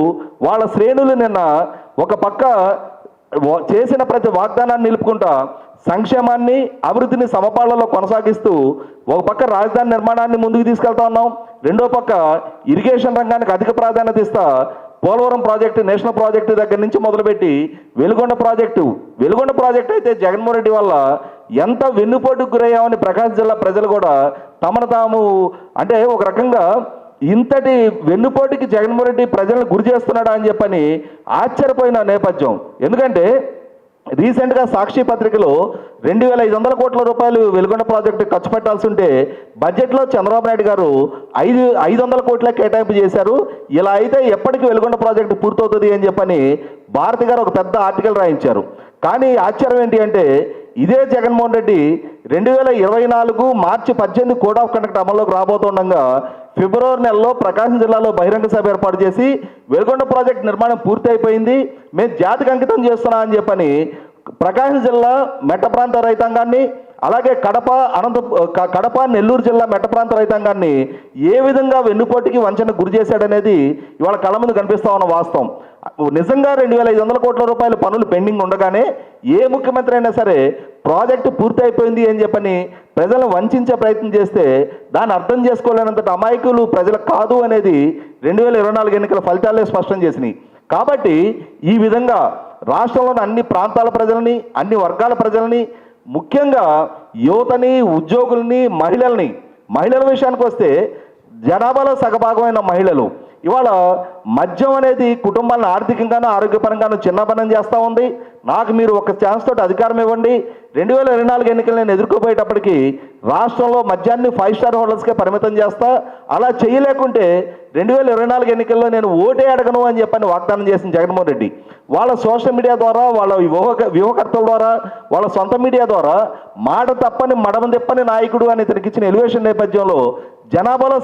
వాళ్ళ శ్రేణులు నిన్న ఒక పక్క చేసిన ప్రతి వాగ్దానాన్ని నిలుపుకుంటా సంక్షేమాన్ని అభివృద్ధిని సమపాళ్లలో కొనసాగిస్తూ ఒక పక్క రాజధాని నిర్మాణాన్ని ముందుకు తీసుకెళ్తా ఉన్నాం, రెండో పక్క ఇరిగేషన్ రంగానికి అధిక ప్రాధాన్యత ఇస్తా పోలవరం ప్రాజెక్టు నేషనల్ ప్రాజెక్టు దగ్గర నుంచి మొదలుపెట్టి వెలుగొండ ప్రాజెక్టు అయితే జగన్మోహన్ రెడ్డి వల్ల ఎంత వెన్నుపోటుకు గురయ్యామని ప్రకాశం జిల్లా ప్రజలు కూడా తమను తాము అంటే ఒక రకంగా ఇంతటి వెన్నుపోటుకి జగన్మోహన్ రెడ్డి ప్రజలను గురి చేస్తున్నాడా అని చెప్పని ఆశ్చర్యపోయిన నేపథ్యం. ఎందుకంటే రీసెంట్గా సాక్షి పత్రికలో 2,500 కోట్ల రూపాయలు వెలుగొండ ప్రాజెక్టు ఖర్చు పెట్టాల్సి ఉంటే బడ్జెట్లో చంద్రబాబు నాయుడు గారు 500 కోట్ల కేటాయింపు చేశారు. ఇలా అయితే ఎప్పటికీ వెలుగొండ ప్రాజెక్టు పూర్తవుతుంది అని చెప్పని భారతి గారు ఒక పెద్ద ఆర్టికల్ రాయించారు. కానీ ఆశ్చర్యం ఏంటి అంటే ఇదే జగన్మోహన్ రెడ్డి 2024 మార్చి 18 కోడ్ ఆఫ్ కండక్ట్ అమల్లోకి రాబోతుండగా ఫిబ్రవరి నెలలో ప్రకాశం జిల్లాలో బహిరంగ సభ ఏర్పాటు చేసి వెలుగొండ ప్రాజెక్ట్ నిర్మాణం పూర్తి అయిపోయింది, మేము జాతికి అంకితం చేస్తున్నాం అని చెప్పని ప్రకాశం జిల్లా మెట్ట ప్రాంత రైతాంగాన్ని అలాగే కడప నెల్లూరు జిల్లా మెట్ట ప్రాంత రైతాంగాన్ని ఏ విధంగా వెన్నుపోటుకి వంచన గురి చేశాడనేది ఇవాళ కళ్ళ ముందు కనిపిస్తా ఉన్న వాస్తవం. నిజంగా 2,500 కోట్ల రూపాయల పనులు పెండింగ్ ఉండగానే ఏ ముఖ్యమంత్రి అయినా సరే ప్రాజెక్టు పూర్తి అయిపోయింది అని చెప్పని ప్రజలను వంచే ప్రయత్నం చేస్తే దాన్ని అర్థం చేసుకోలేనంతటి అమాయకులు ప్రజలకు కాదు అనేది 2024 ఎన్నికల ఫలితాలే స్పష్టం చేసినాయి. కాబట్టి ఈ విధంగా రాష్ట్రంలోని అన్ని ప్రాంతాల ప్రజలని అన్ని వర్గాల ప్రజలని ముఖ్యంగా యువతని ఉద్యోగుల్ని మహిళల విషయానికి వస్తే జనాభాలో సగభాగమైన మహిళలు ఇవాళ మద్యం అనేది కుటుంబాలను ఆర్థికంగానూ ఆరోగ్యపరంగానూ చిన్నపనం చేస్తూ ఉంది. నాకు మీరు ఒక ఛాన్స్ తోటి అధికారం ఇవ్వండి, 2024 ఎన్నికలు నేను ఎదుర్కోపోయేటప్పటికి రాష్ట్రంలో మద్యాన్ని 5 స్టార్ హోటల్స్కే పరిమితం చేస్తా, అలా చేయలేకుంటే 2024 ఎన్నికల్లో నేను ఓటే అడగను అని చెప్పని వాగ్దానం చేసిన జగన్మోహన్ రెడ్డి వాళ్ళ సోషల్ మీడియా ద్వారా వాళ్ళ వ్యూహకర్తల ద్వారా వాళ్ళ సొంత మీడియా ద్వారా మాట తప్పని మడమ తిప్పని నాయకుడు అని ఇతనికి ఇచ్చిన ఎలివేషన్ నేపథ్యంలో జనాభాలో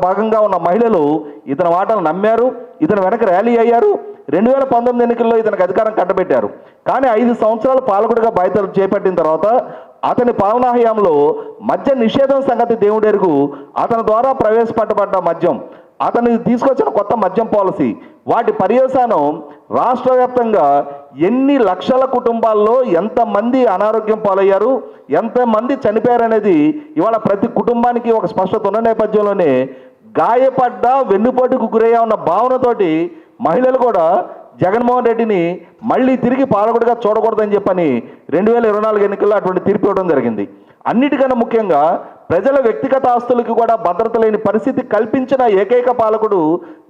భాగంగా ఉన్న మహిళలు ఇతని మాటలు నమ్మారు, ఇతని వెనక ర్యాలీ అయ్యారు. 2019 ఎన్నికల్లో ఇతనికి అధికారం కట్టబెట్టారు. కానీ 5 సంవత్సరాలు పాలకుడిగా బాధ్యతలు చేపట్టిన తర్వాత అతని పాలనా హయాంలో మద్య నిషేధం సంగతి దేవుడెరుగు, అతని ద్వారా ప్రవేశపెట్టబడ్డ మద్యం, అతను తీసుకొచ్చిన కొత్త మద్యం పాలసీ, వాటి పర్యవసానం రాష్ట్ర వ్యాప్తంగా ఎన్ని లక్షల కుటుంబాల్లో ఎంతమంది అనారోగ్యం పాలయ్యారు, ఎంతమంది చనిపోయారనేది ఇవాళ ప్రతి కుటుంబానికి ఒక స్పష్టత ఉన్న నేపథ్యంలోనే గాయపడ్డ వెన్నుపోటుకు గురయ్యా ఉన్న భావనతోటి మహిళలు కూడా జగన్మోహన్ రెడ్డిని మళ్ళీ తిరిగి పాలకుడిగా చూడకూడదని చెప్పని 2024 ఎన్నికల్లో అటువంటి తీర్పు ఇవ్వడం జరిగింది. అన్నిటికన్నా ముఖ్యంగా ప్రజల వ్యక్తిగత ఆస్తులకు కూడా భద్రత లేని పరిస్థితి కల్పించిన ఏకైక పాలకుడు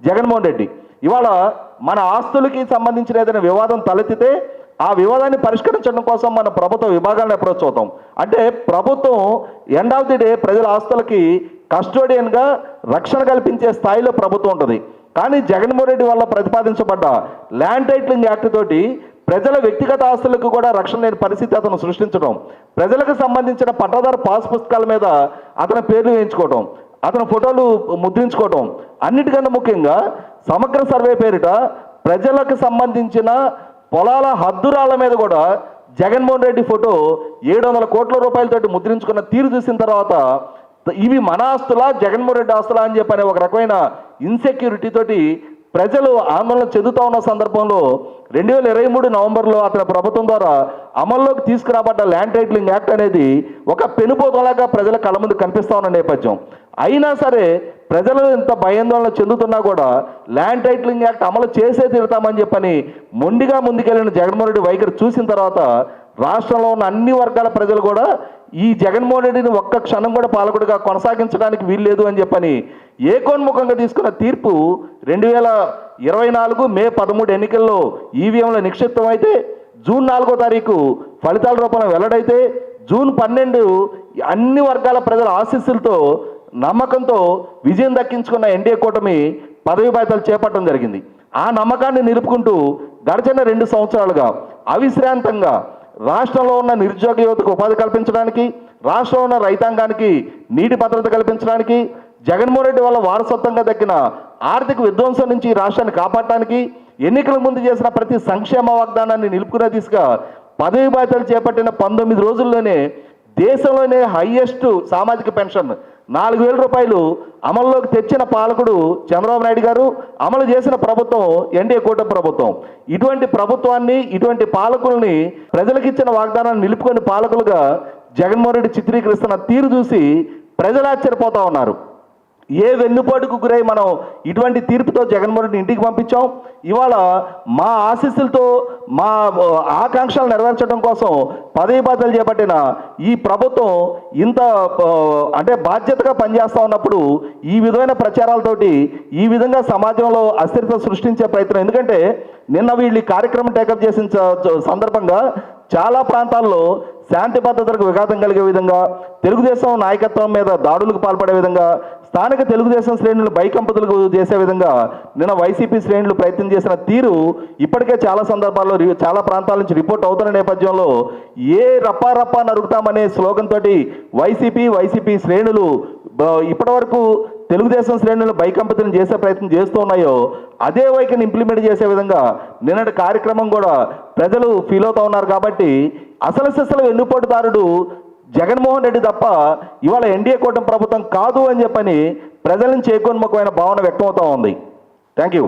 జగన్మోహన్ రెడ్డి. ఇవాళ మన ఆస్తులకి సంబంధించిన ఏదైనా వివాదం తలెత్తితే ఆ వివాదాన్ని పరిష్కరించడం కోసం మన ప్రభుత్వ విభాగాలను అప్రోచ్ అవుతాం. అంటే ప్రభుత్వం ఎండ్ ఆఫ్ ది డే ప్రజల ఆస్తులకి కస్టోడియన్గా రక్షణ కల్పించే స్థాయిలో ప్రభుత్వం ఉంటుంది. కానీ జగన్మోహన్ రెడ్డి వల్ల ప్రతిపాదించబడ్డ ల్యాండ్ టైటిలింగ్ యాక్ట్ తోటి ప్రజల వ్యక్తిగత ఆస్తులకు కూడా రక్షణ లేని పరిస్థితి అతను సృష్టించడం, ప్రజలకు సంబంధించిన పట్టాదారు పాస్ పుస్తకాల మీద అతని పేర్లు వేయించుకోవడం, అతని ఫోటోలు ముద్రించుకోవడం, అన్నిటికన్నా ముఖ్యంగా సమగ్ర సర్వే పేరిట ప్రజలకు సంబంధించిన పొలాల హద్దురాళ్ల మీద కూడా జగన్మోహన్ రెడ్డి ఫోటో 700 కోట్ల రూపాయలతోటి ముద్రించుకున్న తీరు చూసిన తర్వాత ఇవి మన ఆస్తులా జగన్మోహన్ రెడ్డి ఆస్తులా అని చెప్పనే ఒక రకమైన ఇన్సెక్యూరిటీ తోటి ప్రజలు ఆందోళన చెందుతా ఉన్న సందర్భంలో 2023 నవంబర్లో అతని ప్రభుత్వం ద్వారా అమల్లోకి తీసుకురాబడ్డ ల్యాండ్ టైటిలింగ్ యాక్ట్ అనేది ఒక పెనుపోతలాగా ప్రజల కళ్ళ ముందు కనిపిస్తా ఉన్న నేపథ్యం. అయినా సరే ప్రజలు ఎంత భయాందోళన చెందుతున్నా కూడా ల్యాండ్ టైటిలింగ్ యాక్ట్ అమలు చేసే తీరుతామని చెప్పని మొండిగా ముందుకెళ్లిన జగన్మోహన్ రెడ్డి వైఖరి చూసిన తర్వాత రాష్ట్రంలో ఉన్న అన్ని వర్గాల ప్రజలు కూడా ఈ జగన్మోహన్ రెడ్డిని ఒక్క క్షణం కూడా పాలకుడిగా కొనసాగించడానికి వీల్లేదు అని చెప్పని ఏకోన్ముఖంగా తీసుకున్న తీర్పు 2024 మే 13 ఎన్నికల్లో ఈవీఎంలో నిక్షిప్తం అయితే, జూన్ 4వ తారీఖు ఫలితాల రూపంలో వెల్లడైతే, జూన్ 12 అన్ని వర్గాల ప్రజల ఆశీస్సులతో నమ్మకంతో విజయం దక్కించుకున్న ఎన్డీఏ కూటమి పదవి బాధ్యతలు చేపట్టడం జరిగింది. ఆ నమ్మకాన్ని నిలుపుకుంటూ గడిచిన 2 సంవత్సరాలుగా అవిశ్రాంతంగా రాష్ట్రంలో ఉన్న నిరుద్యోగ యువతకు ఉపాధి కల్పించడానికి, రాష్ట్రంలో ఉన్న రైతాంగానికి నీటి భద్రత కల్పించడానికి, జగన్మోహన్ రెడ్డి వల్ల వారసత్వంగా దక్కిన ఆర్థిక విధ్వంసం నుంచి రాష్ట్రాన్ని కాపాడటానికి ఎన్నికల ముందు చేసిన ప్రతి సంక్షేమ వాగ్దానాన్ని నిలుపుకునే దిశగా పదవి బాధ్యతలు చేపట్టిన 19 రోజుల్లోనే దేశంలోనే హైయెస్ట్ సామాజిక పెన్షన్ 4,000 రూపాయలు అమల్లోకి తెచ్చిన పాలకుడు చంద్రబాబు నాయుడు గారు, అమలు చేసిన ప్రభుత్వం ఎన్డీఏ కూటమి ప్రభుత్వం. ఇటువంటి ప్రభుత్వాన్ని, ఇటువంటి పాలకుల్ని, ప్రజలకు ఇచ్చిన వాగ్దానాన్ని నిలుపుకొని పాలకులుగా జగన్మోహన్ రెడ్డి చిత్రీకరిస్తున్న తీరు చూసి ప్రజలు ఆశ్చర్యపోతా ఉన్నారు. ఏ వెన్నుపోటుకు గురై మనం ఇటువంటి తీర్పుతో జగన్మోహన్ రెడ్డిని ఇంటికి పంపించాం. ఇవాళ మా ఆశీస్సులతో మా ఆకాంక్షలు నెరవేర్చడం కోసం పదవి బాధ్యతలు చేపట్టిన ఈ ప్రభుత్వం ఇంత అంటే బాధ్యతగా పనిచేస్తూ ఉన్నప్పుడు ఈ విధమైన ప్రచారాలతోటి ఈ విధంగా సమాజంలో అస్థిరత సృష్టించే ప్రయత్నం. ఎందుకంటే నిన్న వీళ్ళు కార్యక్రమం టేకప్ చేసిన సందర్భంగా చాలా ప్రాంతాల్లో శాంతి భద్రతలకు విఘాతం కలిగే విధంగా, తెలుగుదేశం నాయకత్వం మీద దాడులకు పాల్పడే విధంగా, స్థానిక తెలుగుదేశం శ్రేణులు బైకంపతులకు చేసే విధంగా నిన్న వైసీపీ శ్రేణులు ప్రయత్నం చేసిన తీరు ఇప్పటికే చాలా సందర్భాల్లో చాలా ప్రాంతాల నుంచి రిపోర్ట్ అవుతున్న నేపథ్యంలో ఏ రప్పా నరుగుతామనే స్లోగన్ తోటి వైసీపీ శ్రేణులు ఇప్పటివరకు తెలుగుదేశం శ్రేణులు బైకంపతులను చేసే ప్రయత్నం చేస్తూ ఉన్నాయో అదే వైఖరిని ఇంప్లిమెంట్ చేసే విధంగా నిన్నటి కార్యక్రమం కూడా ప్రజలు ఫీల్ అవుతూ ఉన్నారు. కాబట్టి అసలు సిసలు వెన్నుపోటుదారుడు జగన్మోహన్ రెడ్డి తప్ప ఇవాళ ఎన్డీఏ కూటమి ప్రభుత్వం కాదు అని చెప్పని ప్రజల నుంచి ఏకోన్ముఖమైన భావన వ్యక్తం అవుతా ఉంది. Thank you.